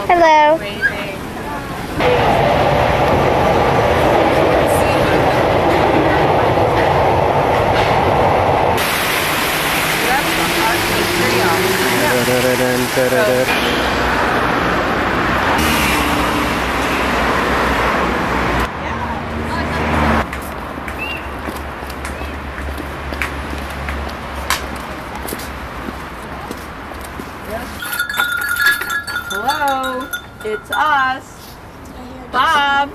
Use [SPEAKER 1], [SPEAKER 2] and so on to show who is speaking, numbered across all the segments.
[SPEAKER 1] Hello.
[SPEAKER 2] Hello, it's us. Bob,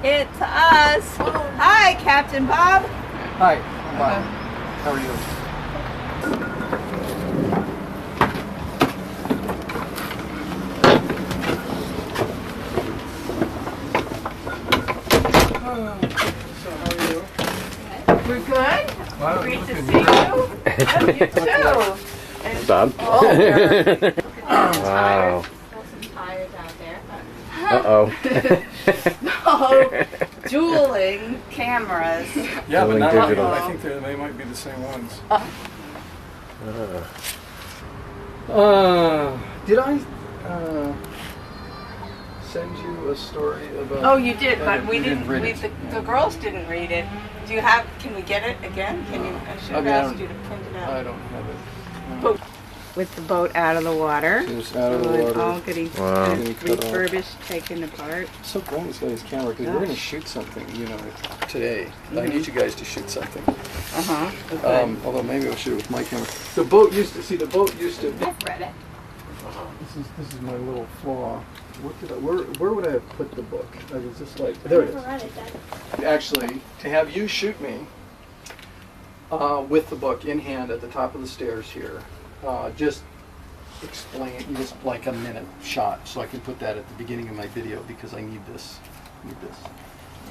[SPEAKER 2] it's us. Hi, Captain Bob.
[SPEAKER 3] Hi, I'm Bob. How are you? So how are you?
[SPEAKER 2] We're good.
[SPEAKER 3] Wow,
[SPEAKER 2] Great to
[SPEAKER 3] looking
[SPEAKER 2] see you.
[SPEAKER 3] great.
[SPEAKER 2] Oh, you too. And,
[SPEAKER 4] Bob.
[SPEAKER 2] oh, you're
[SPEAKER 4] Wow.
[SPEAKER 2] some tires out there.
[SPEAKER 4] Uh-oh.
[SPEAKER 2] Oh, dueling cameras.
[SPEAKER 3] Yeah, but
[SPEAKER 4] Going
[SPEAKER 3] not
[SPEAKER 4] digital.
[SPEAKER 3] I think they might be the same ones. Did I send you a story about...
[SPEAKER 2] Oh, you did, but we
[SPEAKER 3] You
[SPEAKER 2] didn't.
[SPEAKER 3] read
[SPEAKER 2] We,
[SPEAKER 3] it.
[SPEAKER 2] the girls didn't read it. Do you have? Can we get it again? Can you? I should have
[SPEAKER 3] Okay, I
[SPEAKER 2] asked
[SPEAKER 3] don't-
[SPEAKER 2] you to print it out.
[SPEAKER 3] I don't have it.
[SPEAKER 2] Boat. With the boat out of the water.
[SPEAKER 3] It's out of the
[SPEAKER 2] So it's
[SPEAKER 3] water.
[SPEAKER 2] all getting
[SPEAKER 4] Wow.
[SPEAKER 2] refurbished, taken apart.
[SPEAKER 3] I'm so glad he's got his camera because we're going to shoot something, today. I need you guys to shoot something.
[SPEAKER 2] Okay.
[SPEAKER 3] Although maybe I'll shoot it with my camera. The boat used to
[SPEAKER 2] I've read it.
[SPEAKER 3] This is my little flaw. Where would I have put the book? I was just like, there it is. Actually, to have you shoot me with the book in hand at the top of the stairs here, just explain, just like a minute shot, so I can put that at the beginning of my video because I need this.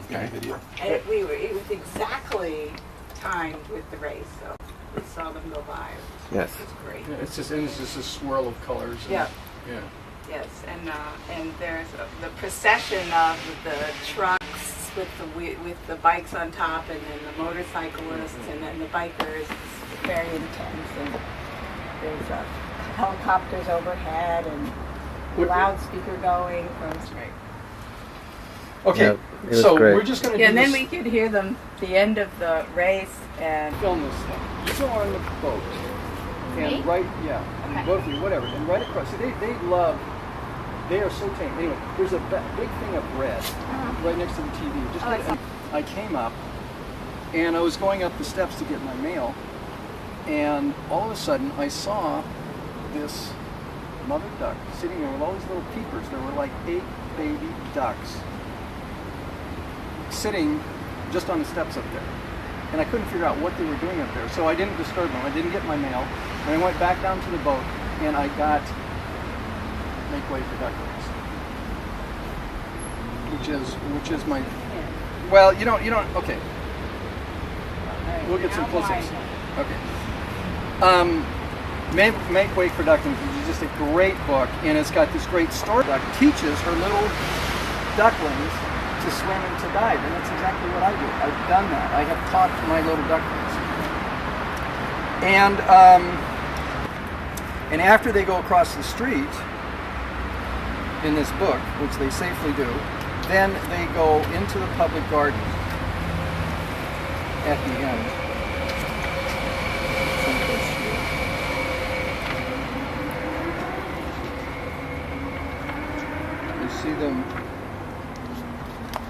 [SPEAKER 3] Okay. Video.
[SPEAKER 2] And it was exactly timed with the race, so we saw them go by.
[SPEAKER 4] Yes.
[SPEAKER 2] It's great.
[SPEAKER 3] Yeah, it's just a swirl of colors.
[SPEAKER 2] Yeah.
[SPEAKER 3] Yeah.
[SPEAKER 2] Yes, and there's the procession of the trucks with the bikes on top, and then the motorcyclists, and then the bikers. It's very intense, and there's helicopters overhead, and loudspeaker going from straight.
[SPEAKER 3] Okay,
[SPEAKER 4] Yep, it was
[SPEAKER 3] so
[SPEAKER 4] great.
[SPEAKER 3] we're just going to
[SPEAKER 2] Yeah,
[SPEAKER 3] do
[SPEAKER 2] and then
[SPEAKER 3] this.
[SPEAKER 2] we could hear them the end of the race, and
[SPEAKER 3] Film this thing. You go on the boat. And
[SPEAKER 2] Me?
[SPEAKER 3] right,
[SPEAKER 2] Okay.
[SPEAKER 3] both of you, whatever. And right across, see, they are so tame. Anyway, there's a big thing of red right next to the TV. Just
[SPEAKER 2] I saw.
[SPEAKER 3] I came up, and I was going up the steps to get my mail, and all of a sudden I saw this mother duck sitting there with all these little peepers. There were like 8 baby ducks sitting just on the steps up there. And I couldn't figure out what they were doing up there, so I didn't disturb them. I didn't get my mail, and I went back down to the boat, and I got Make Way for Ducklings, which is my. Well, you don't. Okay, we'll get some close-ups. Okay. Make Way for Ducklings is just a great book, and it's got this great story that teaches her little ducklings to swim and to dive, and that's exactly what I do. I've done that. I have taught my little ducklings. And after they go across the street in this book, which they safely do, then they go into the public garden at the end. You see them.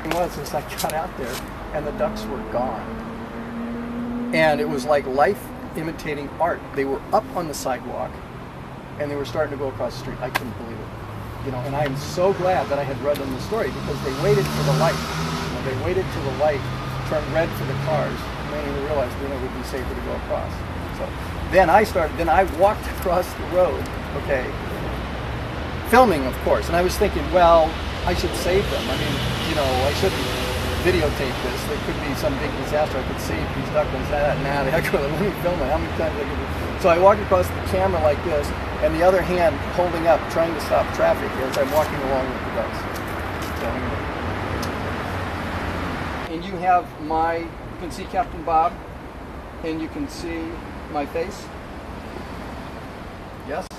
[SPEAKER 3] It was since I got out there, and the ducks were gone. And it was like life imitating art. They were up on the sidewalk, and they were starting to go across the street. I couldn't believe it. And I'm so glad that I had read them the story, because they waited for the light. They waited till the light turned red for the cars, and then they realized it would be safer to go across. So then I walked across the road, okay, filming, of course, and I was thinking, well, I should save them. I mean, I shouldn't videotape this. There could be some big disaster. I could save these ducklings. Let me film it. How many times I could do? So I walked across the camera like this, and the other hand holding up, trying to stop traffic as I'm walking along with the ducks. So anyway. And you have you can see Captain Bob, and you can see my face. Yes?
[SPEAKER 2] I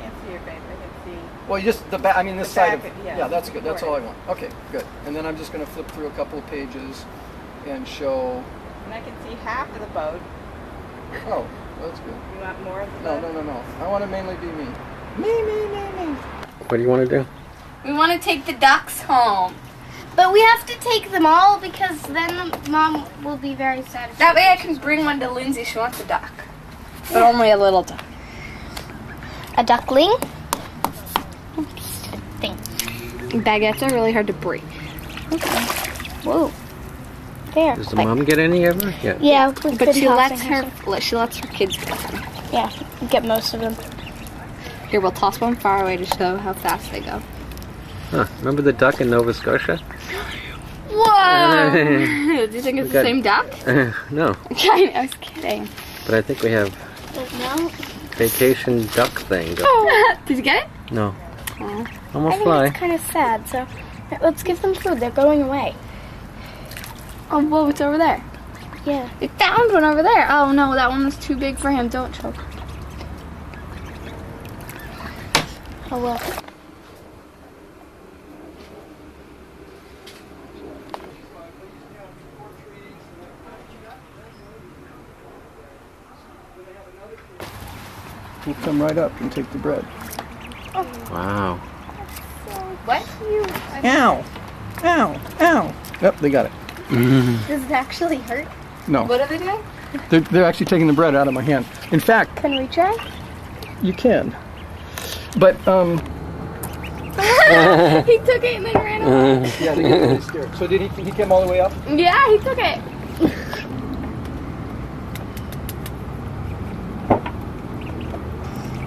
[SPEAKER 2] can't see your face. I can see
[SPEAKER 3] Well, you just the back. I mean, this side of.
[SPEAKER 2] back,
[SPEAKER 3] Yeah, that's good. That's
[SPEAKER 2] Right.
[SPEAKER 3] all I want. Okay, good. And then I'm just going to flip through a couple of pages and show.
[SPEAKER 2] And I can see half of the boat.
[SPEAKER 3] Oh, that's good.
[SPEAKER 2] You want more of the
[SPEAKER 3] No,
[SPEAKER 2] boat?
[SPEAKER 3] no. I want to mainly be me. Me.
[SPEAKER 4] What do you want to do?
[SPEAKER 1] We want to take the ducks home.
[SPEAKER 5] But we have to take them all because then Mom will be very satisfied.
[SPEAKER 1] That way I can bring one to Lindsay. She wants a duck. But only a little duck.
[SPEAKER 5] A duckling? Thing.
[SPEAKER 1] Baguettes are really hard to break.
[SPEAKER 5] Okay. Whoa. There.
[SPEAKER 4] Does the mom get any ever? Yeah.
[SPEAKER 5] Yeah, we've
[SPEAKER 1] But
[SPEAKER 5] been
[SPEAKER 1] she lets
[SPEAKER 5] tossing
[SPEAKER 1] she lets her kids get them.
[SPEAKER 5] Yeah, get most of them.
[SPEAKER 1] Here, we'll toss one far away to show how fast they go.
[SPEAKER 4] Huh. Remember the duck in Nova Scotia?
[SPEAKER 1] Whoa! Do you think it's the
[SPEAKER 4] Good.
[SPEAKER 1] same duck?
[SPEAKER 4] No,
[SPEAKER 1] I was kidding.
[SPEAKER 4] but I think we have
[SPEAKER 5] No.
[SPEAKER 4] vacation duck thing.
[SPEAKER 1] Did you get it?
[SPEAKER 4] No.
[SPEAKER 1] Oh.
[SPEAKER 5] I
[SPEAKER 4] Almost
[SPEAKER 5] think
[SPEAKER 4] fly.
[SPEAKER 5] it's kind of sad, so let's give them food. They're going away.
[SPEAKER 1] Oh, whoa, it's over there.
[SPEAKER 5] Yeah.
[SPEAKER 1] We found one over there. Oh no, that one was too big for him. Don't choke.
[SPEAKER 5] Oh well.
[SPEAKER 3] We'll come right up and take the bread.
[SPEAKER 4] Wow.
[SPEAKER 1] What?
[SPEAKER 3] Ow! Yep, they got it.
[SPEAKER 5] Does it actually hurt?
[SPEAKER 3] No,
[SPEAKER 1] What are they doing?
[SPEAKER 3] they're actually taking the bread out of my hand. In fact,
[SPEAKER 5] Can we try?
[SPEAKER 3] you can. But
[SPEAKER 1] He took it and then ran away.
[SPEAKER 3] yeah, they get really scared. So did he came all the way up?
[SPEAKER 1] Yeah, he took it.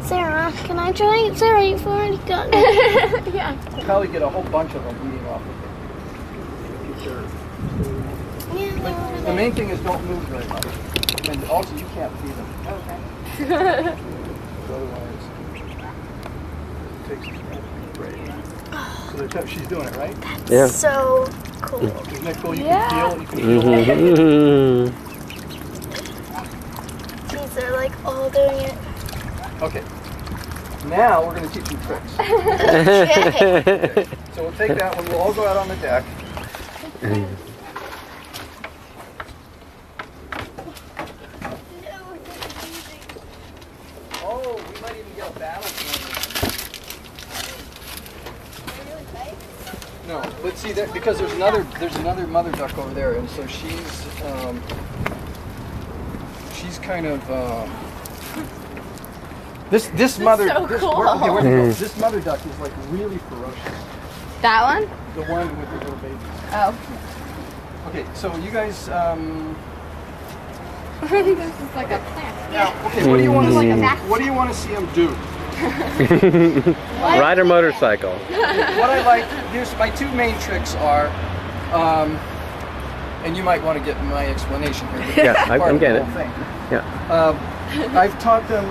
[SPEAKER 5] Sarah, can I try? Sarah, you've already got it.
[SPEAKER 1] Yeah.
[SPEAKER 3] Probably get a whole bunch of them eating off of it.
[SPEAKER 5] Yeah, they're over
[SPEAKER 3] The
[SPEAKER 5] there.
[SPEAKER 3] main thing is don't move very much. And also you can't feed them.
[SPEAKER 2] Okay.
[SPEAKER 3] Otherwise, it takes a break. So she's doing it, right?
[SPEAKER 4] Yeah.
[SPEAKER 5] So cool.
[SPEAKER 3] Isn't that cool? You
[SPEAKER 1] Yeah.
[SPEAKER 3] can feel
[SPEAKER 4] Mhm.
[SPEAKER 5] These are like all doing it.
[SPEAKER 3] Okay. Now we're going to teach you tricks.
[SPEAKER 5] Okay.
[SPEAKER 3] So we'll take that one. We'll all go out on the deck. Oh, we might even get a battle going. No, but see that because there's another mother duck over there, and so she's kind of this mother.
[SPEAKER 1] so
[SPEAKER 3] this,
[SPEAKER 1] cool.
[SPEAKER 3] okay, where'd it go? This mother duck is like really ferocious.
[SPEAKER 1] That one?
[SPEAKER 3] The one with the little babies.
[SPEAKER 1] Oh.
[SPEAKER 3] Okay, so you guys.
[SPEAKER 1] This is like a plant.
[SPEAKER 3] Now, okay, what do you want to see?
[SPEAKER 1] Like a
[SPEAKER 3] What do you want to see them do?
[SPEAKER 4] Ride a motorcycle.
[SPEAKER 3] What I like, here's my two main tricks are, and you might want to get my explanation here. But
[SPEAKER 4] Yeah,
[SPEAKER 3] it's part
[SPEAKER 4] I'm
[SPEAKER 3] of the
[SPEAKER 4] getting
[SPEAKER 3] whole
[SPEAKER 4] it.
[SPEAKER 3] thing.
[SPEAKER 4] Yeah.
[SPEAKER 3] I've taught them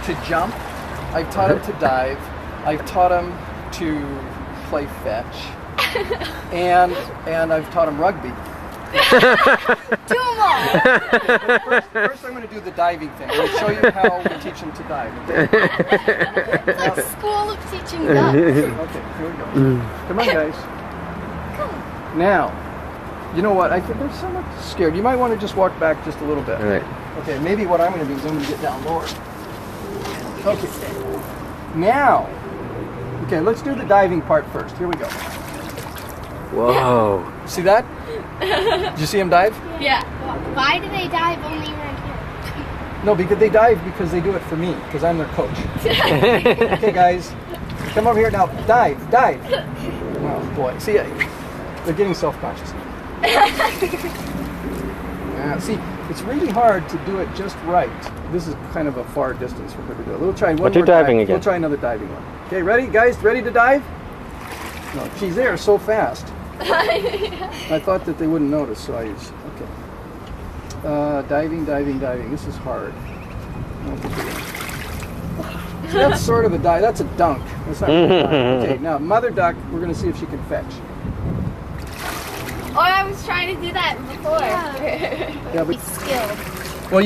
[SPEAKER 3] to jump. I've taught them to dive. I've taught them to play fetch, and I've taught them rugby.
[SPEAKER 1] Do them all.
[SPEAKER 3] First, I'm going to do the diving thing. I'm going to show you how we teach them to dive. Okay?
[SPEAKER 5] It's like school of teaching ducks.
[SPEAKER 3] Okay, here we go. Come on, guys. Now, you know what? I think they're somewhat scared. You might want to just walk back just a little bit.
[SPEAKER 4] All right.
[SPEAKER 3] Okay, maybe what I'm going to do is I'm going to get down lower. Okay. Now, okay, let's do the diving part first. Here we go.
[SPEAKER 4] Whoa.
[SPEAKER 3] See that? Did you see him dive?
[SPEAKER 1] Yeah.
[SPEAKER 5] Why do they dive only right here?
[SPEAKER 3] No, because they dive because they do it for me, because I'm their coach. Okay, guys, come over here now. Dive. Oh boy, see, they're getting self-conscious. See, it's really hard to do it just right. This is kind of a far distance for her to do it. We'll try one
[SPEAKER 4] But you're
[SPEAKER 3] more
[SPEAKER 4] diving
[SPEAKER 3] dive.
[SPEAKER 4] again.
[SPEAKER 3] We'll try another diving one. Okay, ready, guys? Ready to dive? No, she's there so fast. I thought that they wouldn't notice, so I used. Okay. Diving. This is hard. So that's sort of a dive. That's a dunk. That's not really a dive. Okay, now mother duck. We're going to see if she can fetch.
[SPEAKER 1] Oh, I was trying to do that before.
[SPEAKER 3] Yeah,
[SPEAKER 5] Be
[SPEAKER 3] but
[SPEAKER 5] skilled.
[SPEAKER 3] well,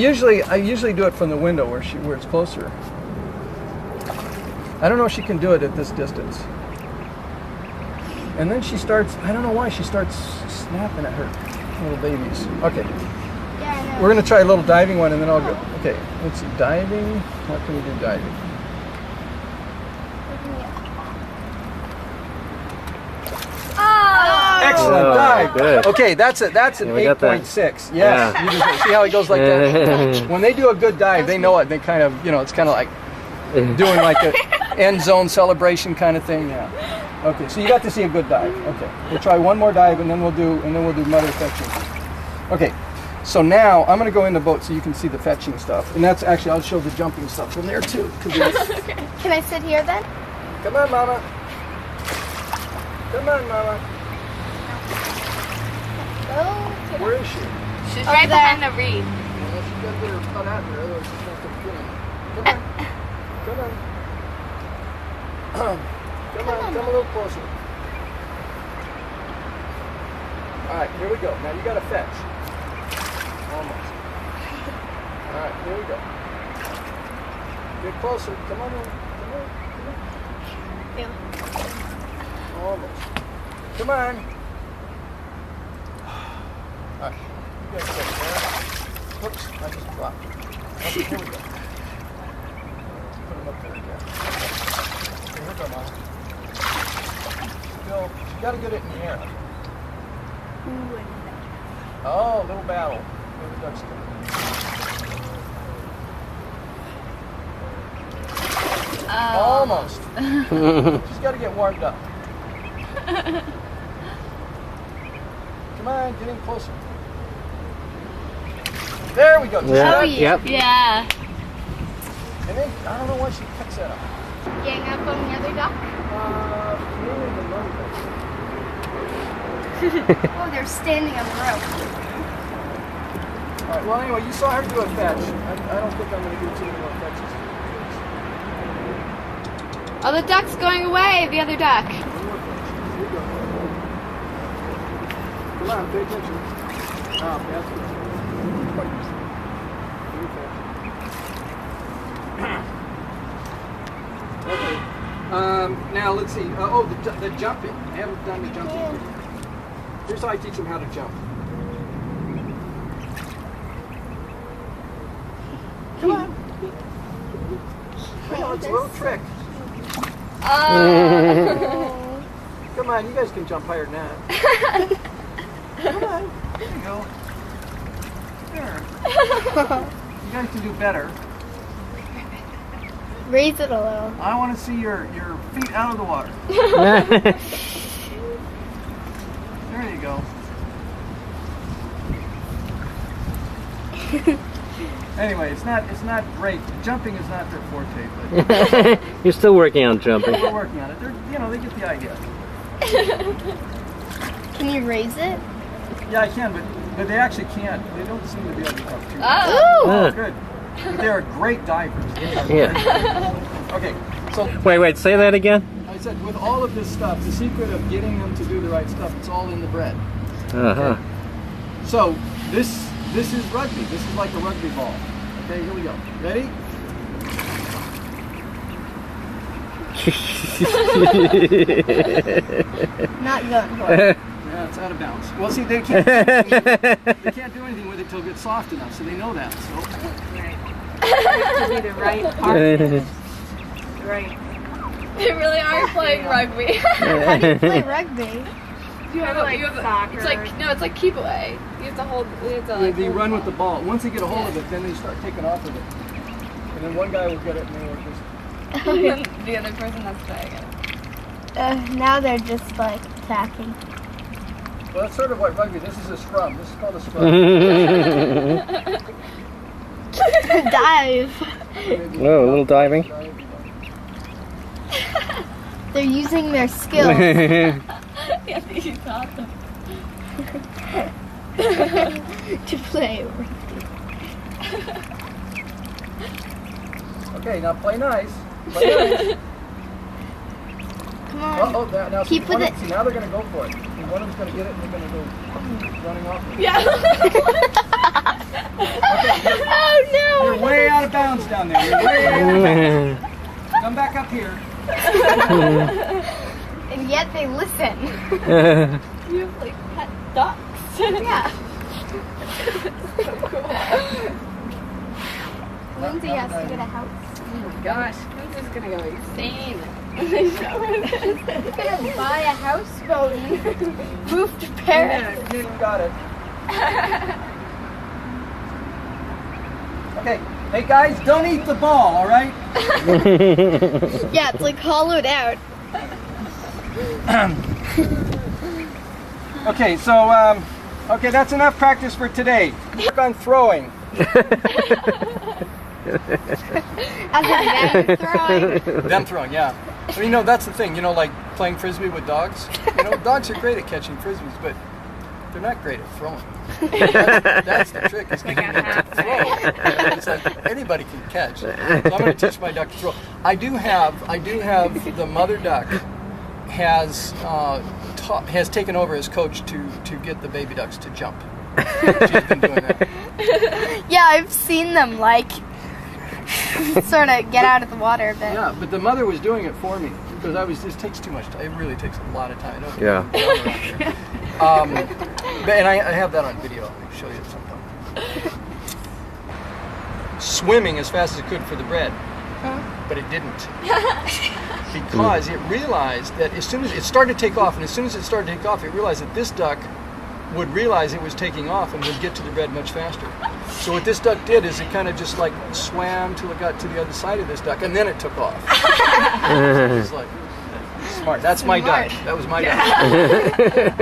[SPEAKER 3] I usually do it from the window where it's closer. I don't know if she can do it at this distance. And then she starts, I don't know why, she starts snapping at her little babies. Okay,
[SPEAKER 5] Yeah, I know.
[SPEAKER 3] we're going to try a little diving one and then I'll go. Okay, let's see, diving. How can we do diving?
[SPEAKER 5] Oh!
[SPEAKER 3] Excellent
[SPEAKER 4] Oh,
[SPEAKER 3] dive.
[SPEAKER 4] good.
[SPEAKER 3] Okay, that's an
[SPEAKER 4] Yeah, we got that.
[SPEAKER 3] 8.6. Yes.
[SPEAKER 4] Yeah.
[SPEAKER 3] You just see how he goes like that? When they do a good dive, they know it. They kind of, it's kind of like doing like a end zone celebration kind of thing. Yeah. Okay, so you got to see a good dive. Okay, we'll try one more dive and then we'll do mother fetching. Okay, so now I'm gonna go in the boat so you can see the fetching stuff, and that's actually I'll show the jumping stuff from there too.
[SPEAKER 5] Can I sit here then?
[SPEAKER 3] Come on, Mama. Come on, Mama.
[SPEAKER 5] Oh,
[SPEAKER 3] Where is she?
[SPEAKER 1] She's
[SPEAKER 5] Over
[SPEAKER 1] right
[SPEAKER 5] there.
[SPEAKER 1] behind the reed.
[SPEAKER 3] Well, she's got to get her butt out there, otherwise she's not gonna get in. Come on. Come on. Come on, come a little closer. Alright, here we go. Now you gotta fetch. Almost. Alright, here we go. Get closer. Come on in. Come on. Come on. Almost. Come on. Alright. You guys get there. Oops, I just dropped it. Okay, here we go. Put them up there again. Here we go, Mom. Still, you gotta get it in the air. Oh, little battle. Where the ducks go. Almost. Just gotta get warmed up. Come on, get in closer. There we go. Just
[SPEAKER 4] Yeah.
[SPEAKER 3] that.
[SPEAKER 4] Yep.
[SPEAKER 1] Yeah.
[SPEAKER 3] And then, I don't know why she picks that up.
[SPEAKER 5] gang up on the other duck?
[SPEAKER 3] Maybe the mother duck.
[SPEAKER 5] Oh, they're standing on the rope.
[SPEAKER 3] All right, well, anyway, you saw her do a fetch. I don't think I'm going to do too many more fetches.
[SPEAKER 1] Oh, the duck's going away. The other duck.
[SPEAKER 3] One more fetch. Here you go. Come on, pay attention. Ah, that's good. Okay. Now let's see. The jumping. I haven't done the jumping.
[SPEAKER 5] Yeah.
[SPEAKER 3] Here's how I teach them how to jump. Come on. Oh, it's a little trick.
[SPEAKER 5] Oh.
[SPEAKER 3] Come on, you guys can jump higher than that. Come on. There you go. There. You guys can do better.
[SPEAKER 5] Raise it a little.
[SPEAKER 3] I want to see your feet out of the water. There you go. Anyway, it's not great. Jumping is not their forte, but
[SPEAKER 4] You're still working on jumping.
[SPEAKER 3] we're working on it. They get the idea.
[SPEAKER 5] Can you raise it?
[SPEAKER 3] Yeah, I can, but they actually can't. They don't seem to be able to jump too much.
[SPEAKER 1] Oh.
[SPEAKER 4] Ah.
[SPEAKER 3] Good. But they're great divers.
[SPEAKER 4] Yeah.
[SPEAKER 3] Okay, so
[SPEAKER 4] Wait, say that again?
[SPEAKER 3] I said with all of this stuff, the secret of getting them to do the right stuff, it's all in the bread.
[SPEAKER 4] Uh-huh.
[SPEAKER 3] So this is rugby. This is like a rugby ball. Okay, here we go. Ready?
[SPEAKER 5] Not going for it.
[SPEAKER 3] Yeah, it's out of bounds. Well, see, they can't do anything with it till it gets soft enough, so they know that. So
[SPEAKER 2] To be the right partner. Right.
[SPEAKER 1] They really are playing rugby.
[SPEAKER 5] How do you play rugby?
[SPEAKER 1] You have
[SPEAKER 2] Like soccer.
[SPEAKER 1] It's like keep away. You have to hold.
[SPEAKER 3] they run with the ball. Once they get a hold of it, then they start taking off with it, and then one guy will get it, and they will just.
[SPEAKER 1] The other person has to tag it.
[SPEAKER 5] Now they're just like attacking.
[SPEAKER 3] Well, that's sort of like rugby. This is a scrum. This is called a scrum.
[SPEAKER 5] Dive.
[SPEAKER 4] Whoa, a little diving.
[SPEAKER 5] They're using their skills.
[SPEAKER 1] Yeah, you taught them.
[SPEAKER 5] To play rugby.
[SPEAKER 3] Okay, now play nice. Play nice.
[SPEAKER 5] Come on.
[SPEAKER 3] Now
[SPEAKER 5] Keep
[SPEAKER 3] see,
[SPEAKER 5] with it.
[SPEAKER 3] See, now they're going to go for it. And one of them's going to get it, and they're going to go running off with it.
[SPEAKER 1] Yeah.
[SPEAKER 5] Oh no!
[SPEAKER 3] You're way out of bounds down there. You're way out of bounds. Come back up here.
[SPEAKER 5] And yet they listen.
[SPEAKER 1] You have like pet ducks.
[SPEAKER 5] Yeah. Lindsay has to get a house.
[SPEAKER 1] Oh my gosh, Lindsay's gonna go insane.
[SPEAKER 5] She's gonna buy a houseboat and move to Paris.
[SPEAKER 3] You got it. Okay. Hey guys, don't eat the ball, all right?
[SPEAKER 5] Yeah, it's like hollowed out.
[SPEAKER 3] Okay, so okay, that's enough practice for today. Work on throwing.
[SPEAKER 5] As in them throwing.
[SPEAKER 3] Them throwing, yeah. I mean, that's the thing. Like playing frisbee with dogs. Dogs are great at catching frisbees, but they're not great at throwing. That's the trick. Is getting them to throw. It's like anybody can catch. So I'm going to teach my duck to throw. I do have the mother duck has taken over as coach to get the baby ducks to jump. She's been doing that.
[SPEAKER 5] Yeah, I've seen them like sort of get out of the water a bit.
[SPEAKER 3] Yeah, but the mother was doing it for me because this takes too much time. It really takes a lot of time. I don't
[SPEAKER 4] Yeah.
[SPEAKER 3] And I have that on video. I'll show you at some point. Swimming as fast as it could for the bread, but it didn't. Because it realized that as soon as it started to take off, and as soon as it started to take off, it realized that this duck would realize it was taking off and would get to the bread much faster. So what this duck did is it kind of just like swam till it got to the other side of this duck, and then it took off. So it's like smart. That's my duck. That was my duck.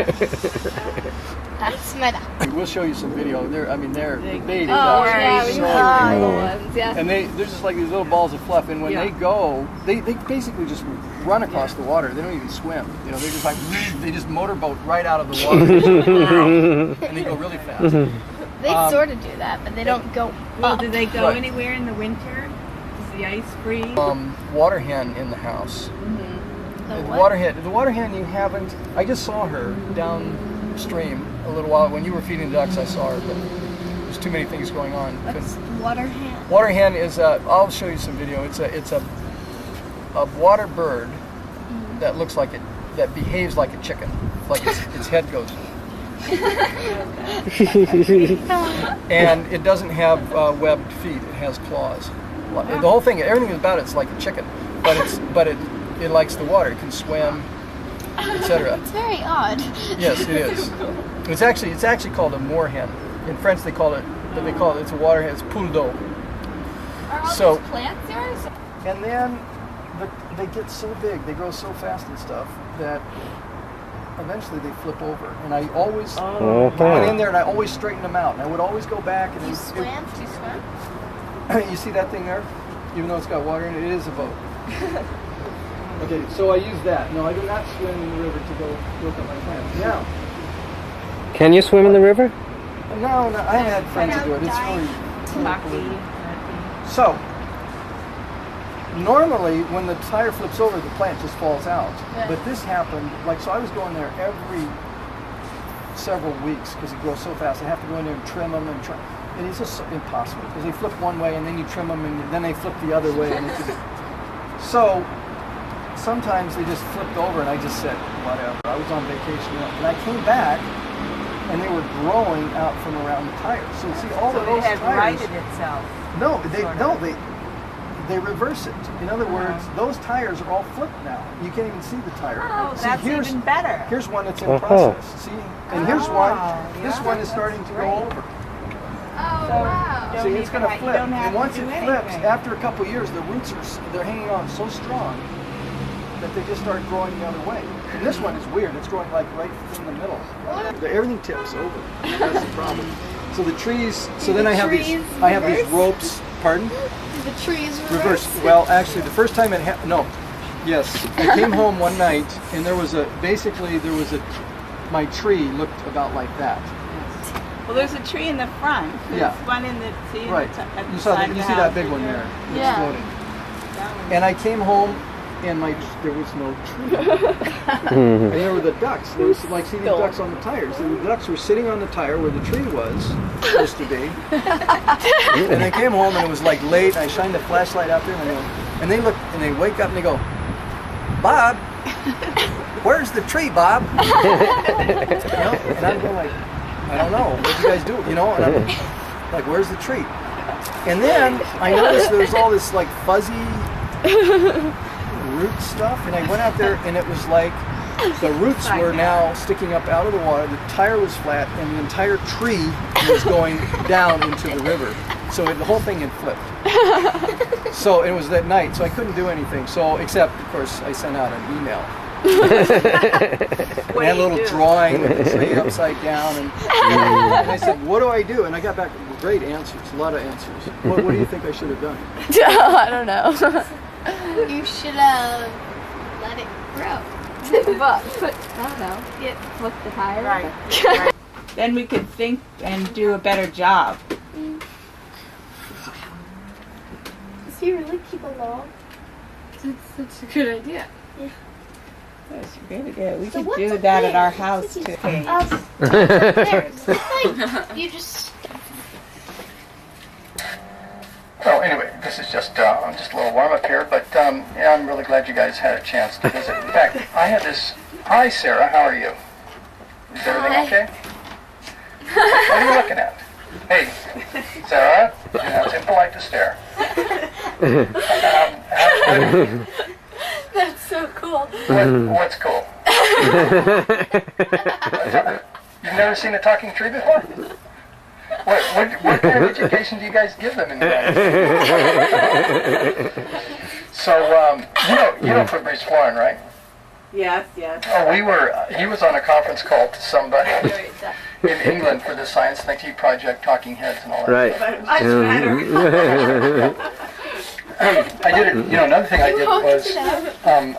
[SPEAKER 5] That's my duck.
[SPEAKER 3] We'll show you some video. They're baby
[SPEAKER 1] Oh,
[SPEAKER 3] ducks.
[SPEAKER 1] yeah,
[SPEAKER 3] They're
[SPEAKER 1] we
[SPEAKER 3] so
[SPEAKER 1] saw
[SPEAKER 3] cute.
[SPEAKER 1] the ones, yeah.
[SPEAKER 3] And they're just like these little balls of fluff, and when they go, they basically just run across the water. They don't even swim. They're just like, they just motorboat right out of the water. And they go really fast.
[SPEAKER 5] They sort of do that, but they don't go
[SPEAKER 2] Well,
[SPEAKER 5] up.
[SPEAKER 2] do they go
[SPEAKER 3] Right.
[SPEAKER 2] anywhere in the winter? Is the ice free?
[SPEAKER 3] Water hen in the house.
[SPEAKER 5] The
[SPEAKER 3] The
[SPEAKER 5] what?
[SPEAKER 3] water hen you haven't, I just saw her downstream a little while. When you were feeding the ducks, I saw her, but there's too many things going on.
[SPEAKER 5] What's water hen?
[SPEAKER 3] Water hen is I'll show you some video. It's a water bird that looks like that behaves like a chicken. Like its head goes. And it doesn't have webbed feet. It has claws. The whole thing, everything about it's like a chicken, but it likes the water. It can swim, etc.
[SPEAKER 5] It's very odd.
[SPEAKER 3] Yes, it is. It's actually called a moorhen. In French, it's a water hen. It's poule d'eau.
[SPEAKER 1] Are all
[SPEAKER 3] So-
[SPEAKER 1] these plants yours?
[SPEAKER 3] And then they get so big, they grow so fast and stuff that eventually they flip over. And I always went in there and I always straightened them out. And I would always go back and
[SPEAKER 5] Do you swim? Do you swim?
[SPEAKER 3] you see that thing there? Even though it's got water in it, it is a boat. Okay, so I use that. No, I do not swim in the river to go look at my plants. Now,
[SPEAKER 4] Can you swim in the river?
[SPEAKER 3] no, I haven't had friends who do it. It's really so. Normally, when the tire flips over, the plant just falls out.
[SPEAKER 5] Yeah.
[SPEAKER 3] But this happened, so I was going there every several weeks because it grows so fast. I have to go in there and trim them and try. And it's just impossible because they flip one way and then you trim them and then they flip the other way. And it's just, so sometimes they just flipped over and I just said, whatever. I was on vacation and I came back and they were growing out from around the tires. So see, all of those
[SPEAKER 2] it had
[SPEAKER 3] tires.
[SPEAKER 2] righted itself.
[SPEAKER 3] No, they reverse it. In other words, those tires are all flipped now. You can't even see the tire.
[SPEAKER 2] Oh,
[SPEAKER 3] See,
[SPEAKER 2] that's even better.
[SPEAKER 3] Here's one that's in process. See, and here's one. This
[SPEAKER 2] yeah,
[SPEAKER 3] one is starting to go over.
[SPEAKER 1] Oh, wow.
[SPEAKER 2] Don't
[SPEAKER 3] See, it's
[SPEAKER 2] even
[SPEAKER 3] going to
[SPEAKER 2] have- you
[SPEAKER 3] flip.
[SPEAKER 2] don't have
[SPEAKER 3] And
[SPEAKER 2] to
[SPEAKER 3] once
[SPEAKER 2] do
[SPEAKER 3] it flips,
[SPEAKER 2] anything.
[SPEAKER 3] after a couple of years, the roots they're hanging on so strong that they just start growing the other way. And this one is weird. It's growing like right in the middle. Everything tips over. That's the problem. So the trees. So then I have these.
[SPEAKER 5] trees
[SPEAKER 3] I have these
[SPEAKER 5] reverse?
[SPEAKER 3] ropes. Pardon?
[SPEAKER 5] The trees
[SPEAKER 3] Reverse. Well, actually, the first time it happened, no. Yes, I came home one night, and my tree looked about like that.
[SPEAKER 2] Well, there's a tree in the front. There's
[SPEAKER 3] Yeah.
[SPEAKER 2] one in the
[SPEAKER 3] Right.
[SPEAKER 2] at the
[SPEAKER 3] You saw
[SPEAKER 2] side
[SPEAKER 3] that.
[SPEAKER 2] of
[SPEAKER 3] You
[SPEAKER 2] the
[SPEAKER 3] see
[SPEAKER 2] house.
[SPEAKER 3] that big one there? It's
[SPEAKER 5] Yeah.
[SPEAKER 3] floating.
[SPEAKER 2] That one.
[SPEAKER 3] And I came home, and there was no tree. And there were the ducks. There was like see these ducks on the tires. And the ducks were sitting on the tire where the tree was supposed to be. And I came home and it was like late. And I shined the flashlight out there and they look and they wake up and they go, Bob, where's the tree, Bob? You know? And I'm going like, I don't know. What do you guys do? You know? And I'm like, where's the tree? And then I noticed there was all this like fuzzy root stuff, and I went out there, and it was like the roots were now sticking up out of the water. The tire was flat, and the entire tree was going down into the river. So the whole thing had flipped. So it was that night, so I couldn't do anything. So except, of course, I sent out an email. And I had a little drawing with it saying upside down, and I said, "What do I do?" And I got back great answers, a lot of answers. What do you think I should have done?
[SPEAKER 5] I don't know. You should have let it grow. But I don't know. Flip the tire.
[SPEAKER 2] Right. Then we could think and do a better job.
[SPEAKER 5] Does he really keep a log?
[SPEAKER 1] That's a good idea.
[SPEAKER 2] That's a great idea. We
[SPEAKER 5] So
[SPEAKER 2] could
[SPEAKER 5] what's
[SPEAKER 2] do
[SPEAKER 5] up
[SPEAKER 2] that
[SPEAKER 5] there?
[SPEAKER 2] at our house too.
[SPEAKER 5] There. It's like you just.
[SPEAKER 3] So anyway, this is just a little warm up here, but yeah, I'm really glad you guys had a chance to visit. In fact, I had this. Hi, Sarah. How are you? Is everything okay? What are you looking at? Hey, Sarah. It's impolite to stare.
[SPEAKER 1] That's so cool.
[SPEAKER 3] What's cool? You've never seen a talking tree before? What kind of education do you guys give them in the So, you know Fabrice Florin, right?
[SPEAKER 2] Yes, yes.
[SPEAKER 3] Oh, he was on a conference call to somebody in England for the Science Thinking Project, Talking Heads and all that.
[SPEAKER 4] Right.
[SPEAKER 2] But much better.
[SPEAKER 3] I did it, another thing I did was,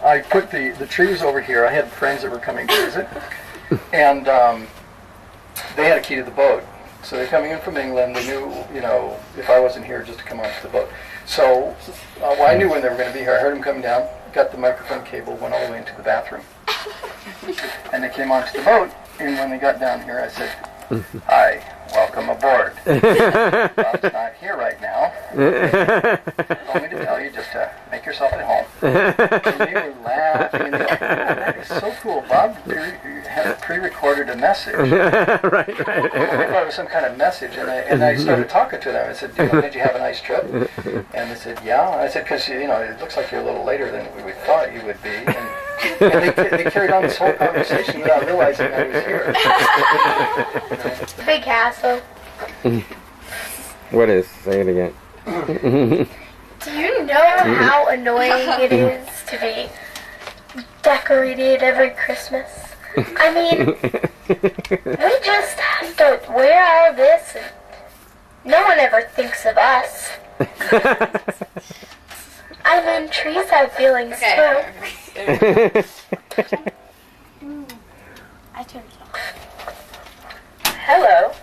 [SPEAKER 3] I put the trees over here. I had friends that were coming to visit, and they had a key to the boat. So they're coming in from England. They knew, if I wasn't here, just to come onto the boat. So, I knew when they were going to be here. I heard them coming down, got the microphone cable, went all the way into the bathroom. And they came onto the boat, and when they got down here, I said, "Hi, welcome aboard. Bob's not here right now. Told me to tell you just to make yourself at home." And they were laughing. And they were like, "Oh, that is so cool. Bob had pre-recorded a message."
[SPEAKER 4] Right.
[SPEAKER 3] I thought it was some kind of message, and I started talking to them. I said, "Did you have a nice trip?" And they said, "Yeah." I said, "Because it looks like you're a little later than we thought you would be." And they carried on this whole conversation without realizing I was here.
[SPEAKER 5] Big hassle.
[SPEAKER 4] What is? Say it again.
[SPEAKER 5] Do you know how annoying it is to be decorated every Christmas? I mean, we just have to wear all this and no one ever thinks of us. I mean, trees have feelings too. I turned it off.
[SPEAKER 6] Hello,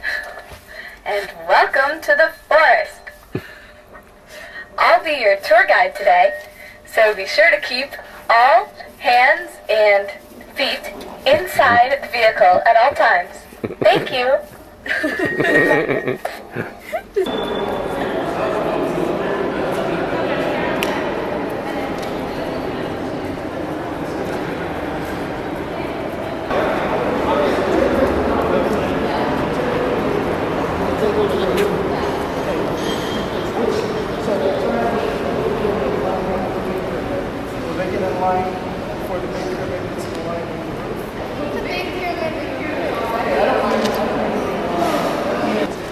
[SPEAKER 6] and welcome to the forest. I'll be your tour guide today, so be sure to keep all hands and feet inside the vehicle at all times. Thank you.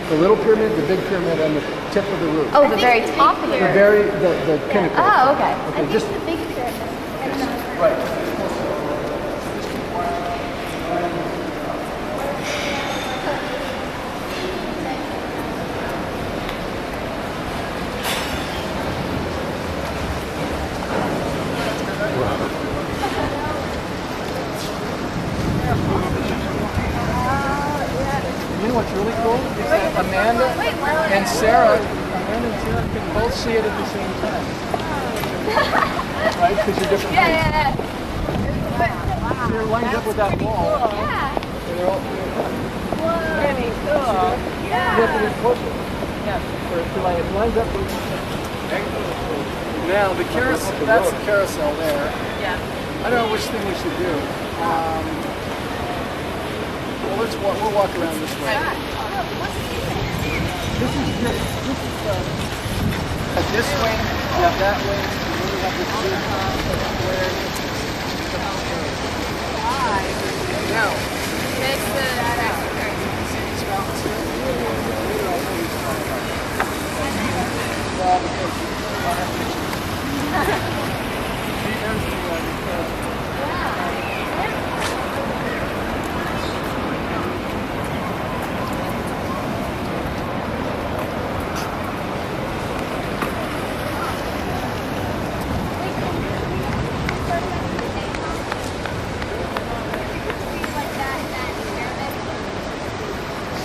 [SPEAKER 3] The little pyramid, the big pyramid, and the tip of the roof.
[SPEAKER 5] Oh, the very top of the
[SPEAKER 3] The pinnacle.
[SPEAKER 5] Oh, okay.
[SPEAKER 3] Okay, just
[SPEAKER 5] the big pyramid.
[SPEAKER 3] right. You know what's really cool is that Amanda and Sarah can both see it at the same time. Right? Because you're different.
[SPEAKER 5] Yeah.
[SPEAKER 3] So you're lined up with that wall.
[SPEAKER 5] Yeah.
[SPEAKER 3] And they're all
[SPEAKER 2] Pretty cool.
[SPEAKER 3] you have to be closer. Yeah. Or if you line lines up with now the carousel, that's the carousel there.
[SPEAKER 2] Yeah.
[SPEAKER 3] I don't know which thing we should do. Well, we'll walk around this way. This is this way, you have that way, and then you have this big square.
[SPEAKER 1] No. Makes the
[SPEAKER 3] See these mountains here?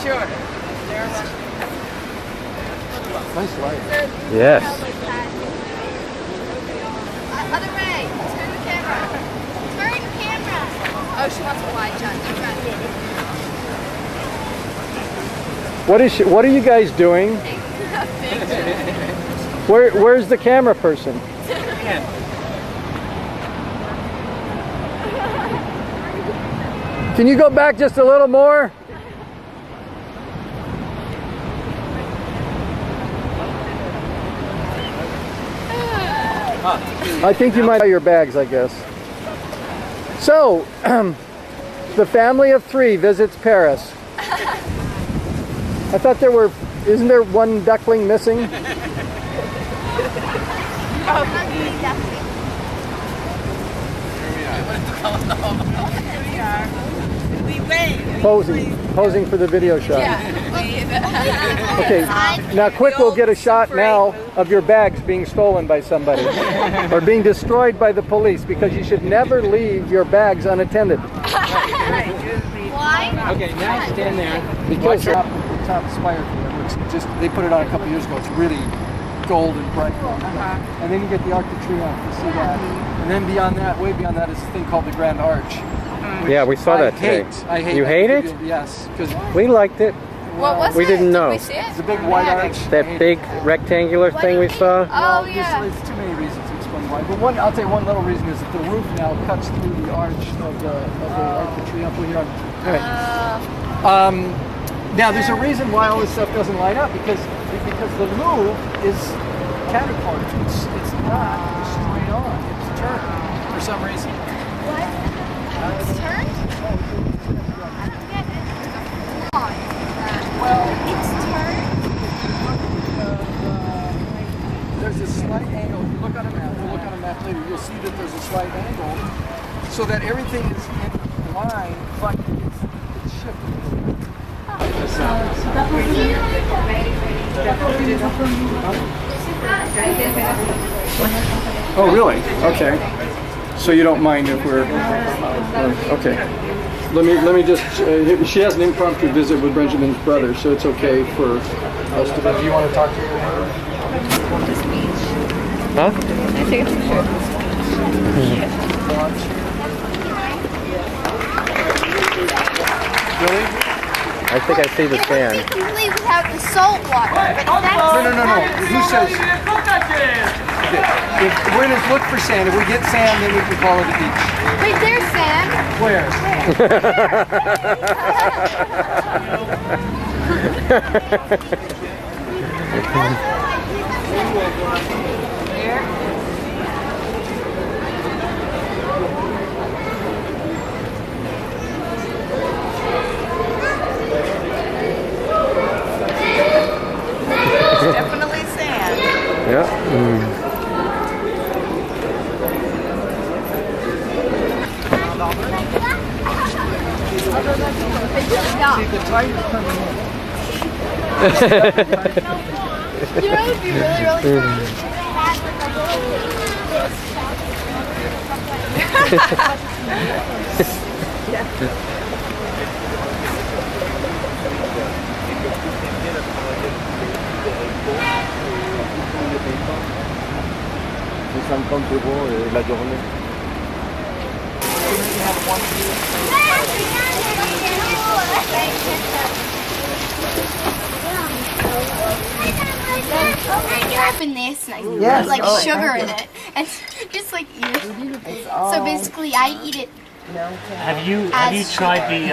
[SPEAKER 1] Sure.
[SPEAKER 3] Nice light.
[SPEAKER 4] Yes.
[SPEAKER 1] Other way. Turn the camera. Turn the camera. Oh, she wants a wide shot.
[SPEAKER 4] What are you guys doing? Where's the camera person? Can you go back just a little more? I think you might have your bags, I guess. So, the family of 3 visits Paris. I thought isn't there one duckling missing? Posing for the video shot. Okay, now quick, we'll get a shot now of your bags being stolen by somebody or being destroyed by the police, because you should never leave your bags unattended.
[SPEAKER 1] Why?
[SPEAKER 3] Okay, now stand there. Because the top spire here, which they put it on a couple years ago. It's really gold and bright. And then you get the Arc de Triomphe. You see that? And then beyond that, way beyond that, is a thing called the Grand Arch.
[SPEAKER 4] Yeah, we saw that today.
[SPEAKER 3] I hate.
[SPEAKER 4] You hate it?
[SPEAKER 3] Yes, because
[SPEAKER 4] We liked it.
[SPEAKER 1] What was it?
[SPEAKER 4] We didn't know.
[SPEAKER 1] Did we see it?
[SPEAKER 3] it's a big white arch.
[SPEAKER 4] That big rectangular thing we saw.
[SPEAKER 1] Oh, yeah.
[SPEAKER 3] There's too many reasons to explain why. But I'll tell you one little reason is that the roof now cuts through the arch of the Arc de Triomphe when you're on. Now there's a reason why all this stuff doesn't light up, because the Louvre is catty-cornered. It's not straight on. It's turned for some reason.
[SPEAKER 1] What? It's turned?
[SPEAKER 3] Well,
[SPEAKER 1] It's turned?
[SPEAKER 3] there's a slight angle. If you look on a map, we'll look on a map later, you'll see that there's a slight angle so that everything is in line, but it's shifted. Oh, really? Okay. So you don't mind if we're okay? Let me just. She has an impromptu visit with Benjamin's brother, so it's okay for us to. Do you want to talk to her?
[SPEAKER 4] Huh?
[SPEAKER 1] Can I take a picture?
[SPEAKER 3] Really?
[SPEAKER 4] I think I see the sand.
[SPEAKER 1] Completely without the salt water. But that's
[SPEAKER 3] No. Who says? Okay. We're gonna look for sand. If we get sand, then we can call it a beach.
[SPEAKER 1] Wait, there's sand.
[SPEAKER 3] Where?
[SPEAKER 2] Definitely sand.
[SPEAKER 4] Yeah.
[SPEAKER 3] See, the tide is coming in.
[SPEAKER 1] You know, it'd be really fun.
[SPEAKER 7] C'est 50 € la journée.
[SPEAKER 1] said, oh, you're having this, and I put like sugar in it, and just like eat it. So basically, I eat it.
[SPEAKER 8] Have you tried the